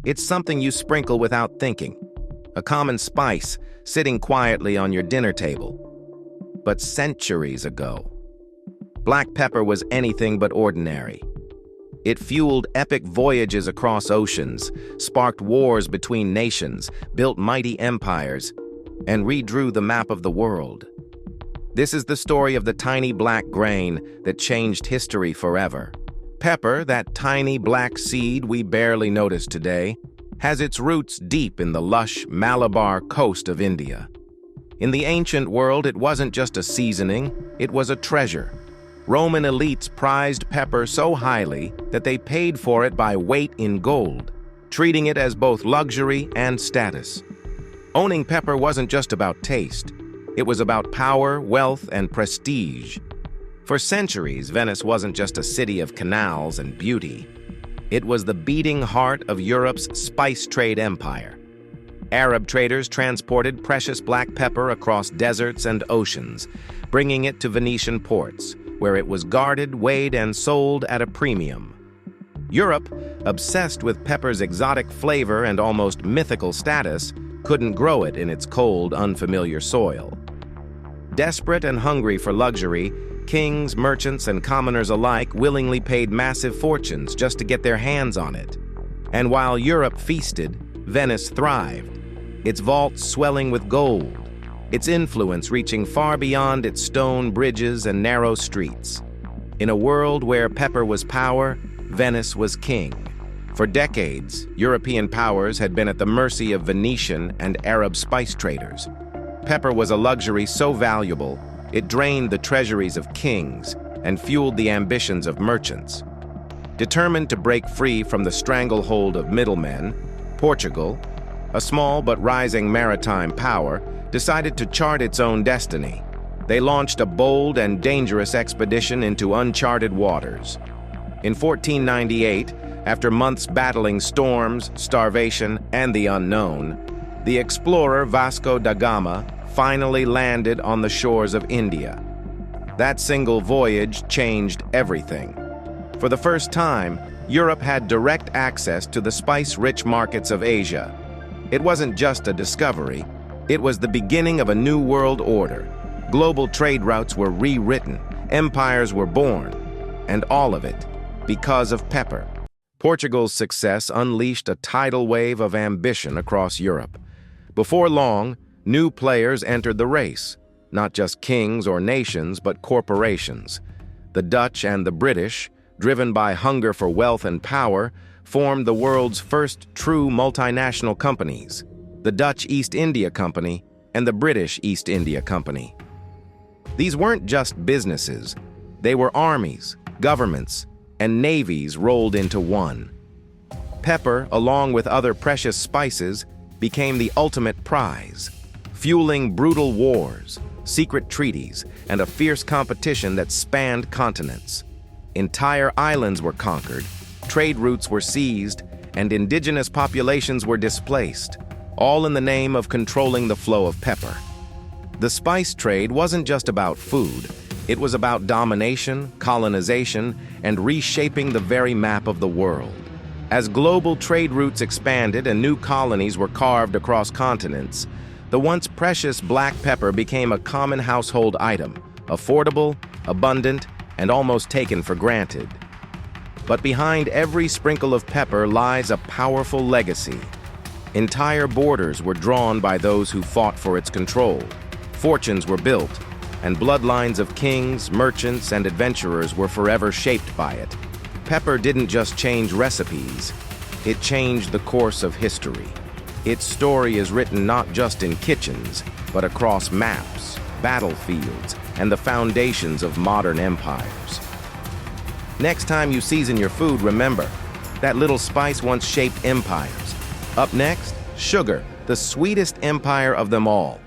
It's something you sprinkle without thinking, a common spice sitting quietly on your dinner table. But centuries ago, black pepper was anything but ordinary. It fueled epic voyages across oceans, sparked wars between nations, built mighty empires, and redrew the map of the world. This is the story of the tiny black grain that changed history forever. Pepper, that tiny black seed we barely notice today, has its roots deep in the lush Malabar coast of India. In the ancient world, it wasn't just a seasoning, it was a treasure. Roman elites prized pepper so highly that they paid for it by weight in gold, treating it as both luxury and status. Owning pepper wasn't just about taste. It was about power, wealth, and prestige. For centuries, Venice wasn't just a city of canals and beauty. It was the beating heart of Europe's spice trade empire. Arab traders transported precious black pepper across deserts and oceans, bringing it to Venetian ports, where it was guarded, weighed, and sold at a premium. Europe, obsessed with pepper's exotic flavor and almost mythical status, couldn't grow it in its cold, unfamiliar soil. Desperate and hungry for luxury, kings, merchants, and commoners alike willingly paid massive fortunes just to get their hands on it. And while Europe feasted, Venice thrived, its vaults swelling with gold, its influence reaching far beyond its stone bridges and narrow streets. In a world where pepper was power, Venice was king. For decades, European powers had been at the mercy of Venetian and Arab spice traders. Pepper was a luxury so valuable, it drained the treasuries of kings and fueled the ambitions of merchants. Determined to break free from the stranglehold of middlemen, Portugal, a small but rising maritime power, decided to chart its own destiny. They launched a bold and dangerous expedition into uncharted waters. In 1498, after months battling storms, starvation, and the unknown, the explorer Vasco da Gama finally landed on the shores of India. That single voyage changed everything. For the first time, Europe had direct access to the spice-rich markets of Asia. It wasn't just a discovery, it was the beginning of a new world order. Global trade routes were rewritten, empires were born, and all of it because of pepper. Portugal's success unleashed a tidal wave of ambition across Europe. Before long, new players entered the race, not just kings or nations, but corporations. The Dutch and the British, driven by hunger for wealth and power, formed the world's first true multinational companies, the Dutch East India Company and the British East India Company. These weren't just businesses, they were armies, governments, and navies rolled into one. Pepper, along with other precious spices, became the ultimate prize, fueling brutal wars, secret treaties, and a fierce competition that spanned continents. Entire islands were conquered, trade routes were seized, and indigenous populations were displaced, all in the name of controlling the flow of pepper. The spice trade wasn't just about food, it was about domination, colonization, and reshaping the very map of the world. As global trade routes expanded and new colonies were carved across continents, the once precious black pepper became a common household item, affordable, abundant, and almost taken for granted. But behind every sprinkle of pepper lies a powerful legacy. Entire borders were drawn by those who fought for its control. Fortunes were built, and bloodlines of kings, merchants, and adventurers were forever shaped by it. Pepper didn't just change recipes, it changed the course of history. Its story is written not just in kitchens, but across maps, battlefields, and the foundations of modern empires. Next time you season your food, remember, that little spice once shaped empires. Up next, sugar, the sweetest empire of them all.